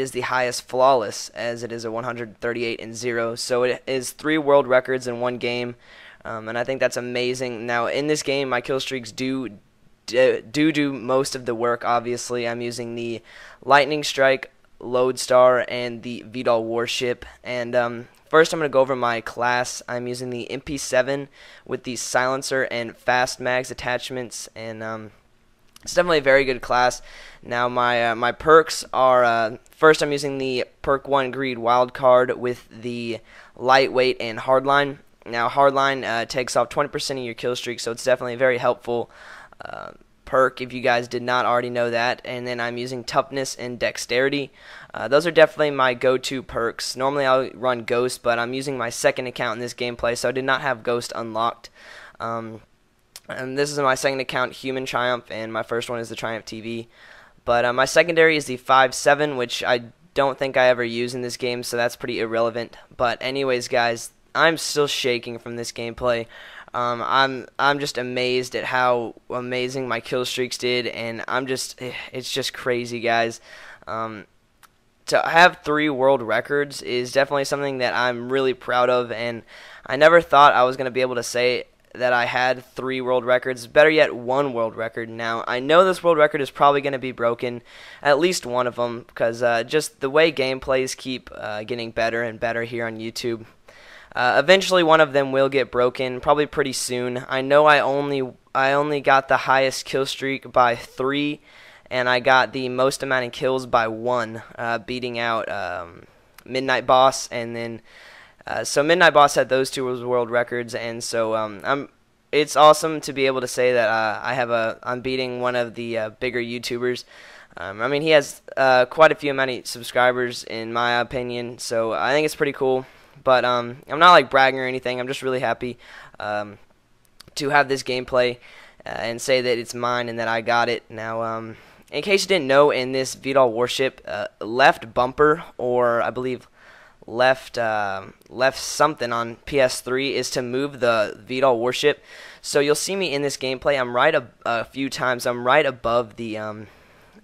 is the highest flawless, as it is a 138-0. So it is 3 world records in one game, and I think that's amazing. Now in this game, my kill streaks do most of the work. Obviously, I'm using the Lightning Strike, Lodestar, and the VTOL Warship. And first, I'm going to go over my class. I'm using the MP7 with the silencer and fast mags attachments, and it's definitely a very good class. Now my perks are, first I'm using the perk 1 Greed Wildcard with the lightweight and hardline. Now hardline takes off 20% of your kill streak, so it's definitely a very helpful perk if you guys did not already know that. And then I'm using toughness and dexterity. Those are definitely my go-to perks. Normally I'll run Ghost, but I'm using my second account in this gameplay, so I did not have Ghost unlocked. And this is my second account, Human Triumph, and my first one is the Triumph TV. But my secondary is the 5.7, which I don't think I ever use in this game, so that's pretty irrelevant. But anyways, guys, I'm still shaking from this gameplay. I'm just amazed at how amazing my kill streaks did, and it's just crazy, guys. To have 3 world records is definitely something that I'm really proud of, and I never thought I was going to be able to say that I had 3 world records, better yet 1 world record. Now I know this world record is probably going to be broken, at least one of them, because just the way gameplays keep getting better and better here on YouTube. Eventually one of them will get broken, probably pretty soon. I know I only got the highest kill streak by 3, and I got the most amount of kills by 1, beating out Midnight Boss, and then so Midnight Boss had those 2 world records, and so it's awesome to be able to say that I'm beating one of the bigger YouTubers. I mean, he has quite a few amount of subscribers in my opinion, so I think it's pretty cool. But I'm not like bragging or anything. I'm just really happy to have this gameplay and say that it's mine and that I got it. Now, in case you didn't know, in this VTOL Warship, left bumper, or I believe left something on PS3 is to move the VTOL Warship. So you'll see me in this gameplay. I'm right a few times. I'm right above the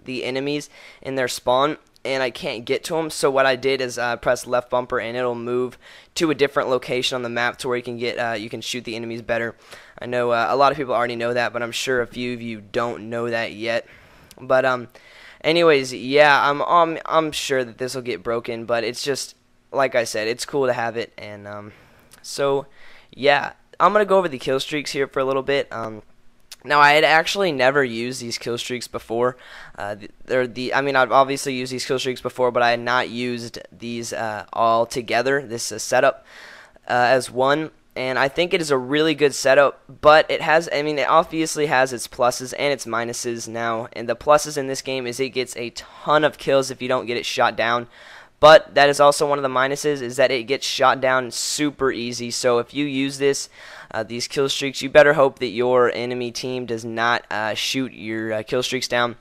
enemies in their spawn, and I can't get to them. So what I did is press left bumper, and it'll move to a different location on the map to where you can get you can shoot the enemies better. I know a lot of people already know that, but I'm sure a few of you don't know that yet. But anyways, yeah, I'm sure that this will get broken, but it's just, like I said, it's cool to have it. And so yeah, I'm gonna go over the kill streaks here for a little bit. Now, I had actually never used these kill streaks before. I mean, I've obviously used these kill streaks before, but I had not used these all together, this setup, as one. And I think it is a really good setup, but it has, I mean, it obviously has its pluses and its minuses now. And the pluses in this game is it gets a ton of kills if you don't get it shot down. But that is also one of the minuses, is that it gets shot down super easy. So if you use this, these kill streaks, you better hope that your enemy team does not shoot your kill streaks down.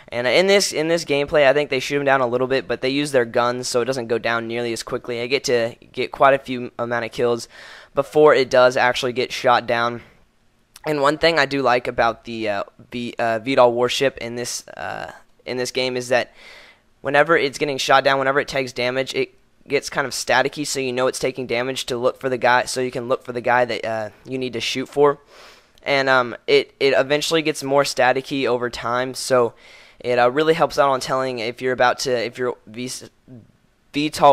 And in this gameplay, I think they shoot them down a little bit, but they use their guns, so it doesn't go down nearly as quickly. I get to get quite a few amount of kills before it does actually get shot down. And one thing I do like about the VTOL Warship in this game is that whenever it's getting shot down, whenever it takes damage, it gets kind of staticky, so you know it's taking damage to look for the guy, so you can look for the guy that you need to shoot for. And it eventually gets more staticky over time, so it really helps out on telling if you're VTOL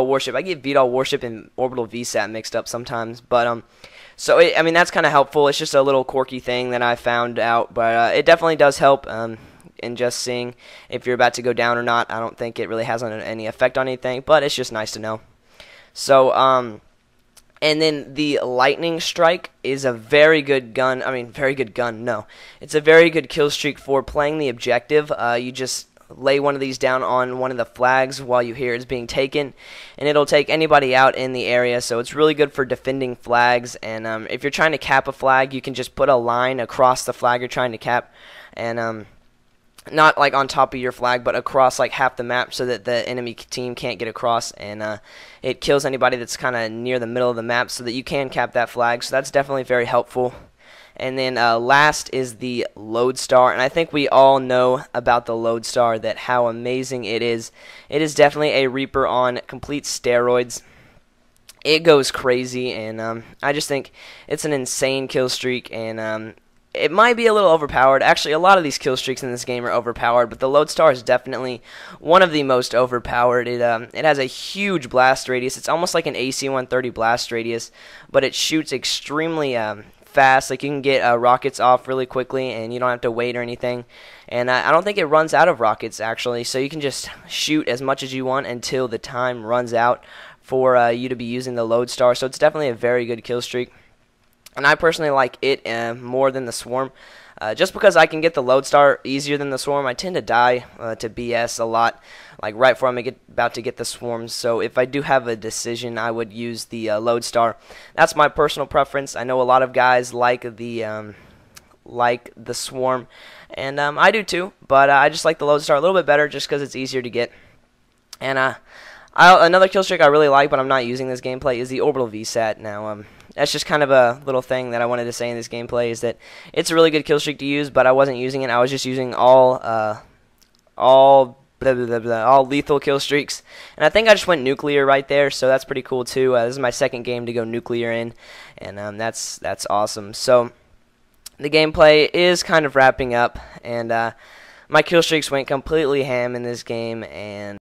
Warship. I get VTOL Warship and Orbital VSAT mixed up sometimes, but so I mean, that's kind of helpful. It's just a little quirky thing that I found out, but it definitely does help. In just seeing if you're about to go down or not. I don't think it really has any effect on anything, but it's just nice to know. So, and then the Lightning Strike is a very good gun. I mean, very good gun, no. It's a very good kill streak for playing the objective. You just lay one of these down on one of the flags while you hear it's being taken, and it'll take anybody out in the area, so it's really good for defending flags. And if you're trying to cap a flag, you can just put a line across the flag you're trying to cap, and not like on top of your flag, but across like half the map, so that the enemy team can't get across, and it kills anybody that's kind of near the middle of the map, so that you can cap that flag. So that's definitely very helpful. And then last is the Lodestar, and I think we all know about the Lodestar, that how amazing it is. It is definitely a Reaper on complete steroids. It goes crazy, and I just think it's an insane kill streak, and it might be a little overpowered. Actually, a lot of these kill streaks in this game are overpowered, but the Lodestar is definitely one of the most overpowered. It has a huge blast radius. It's almost like an AC-130 blast radius, but it shoots extremely fast. Like, you can get rockets off really quickly, and you don't have to wait or anything. And I don't think it runs out of rockets, actually, so you can just shoot as much as you want until the time runs out for you to be using the Lodestar. So it's definitely a very good kill streak. And I personally like it more than the Swarm. Just because I can get the Lodestar easier than the Swarm, I tend to die to BS a lot, like right before I'm about to get the Swarms. So if I do have a decision, I would use the Lodestar. That's my personal preference. I know a lot of guys like the Swarm, and I do too. But I just like the Lodestar a little bit better, just because it's easier to get. And another kill streak I really like, but I'm not using this gameplay, is the Orbital VSAT. Now, that's just kind of a little thing that I wanted to say in this gameplay, is that it's a really good kill streak to use, but I wasn't using it. I was just using all lethal kill streaks, and I think I just went nuclear right there, so that's pretty cool too. This is my second game to go nuclear in, and that's awesome. So the gameplay is kind of wrapping up, and my kill streaks went completely ham in this game, and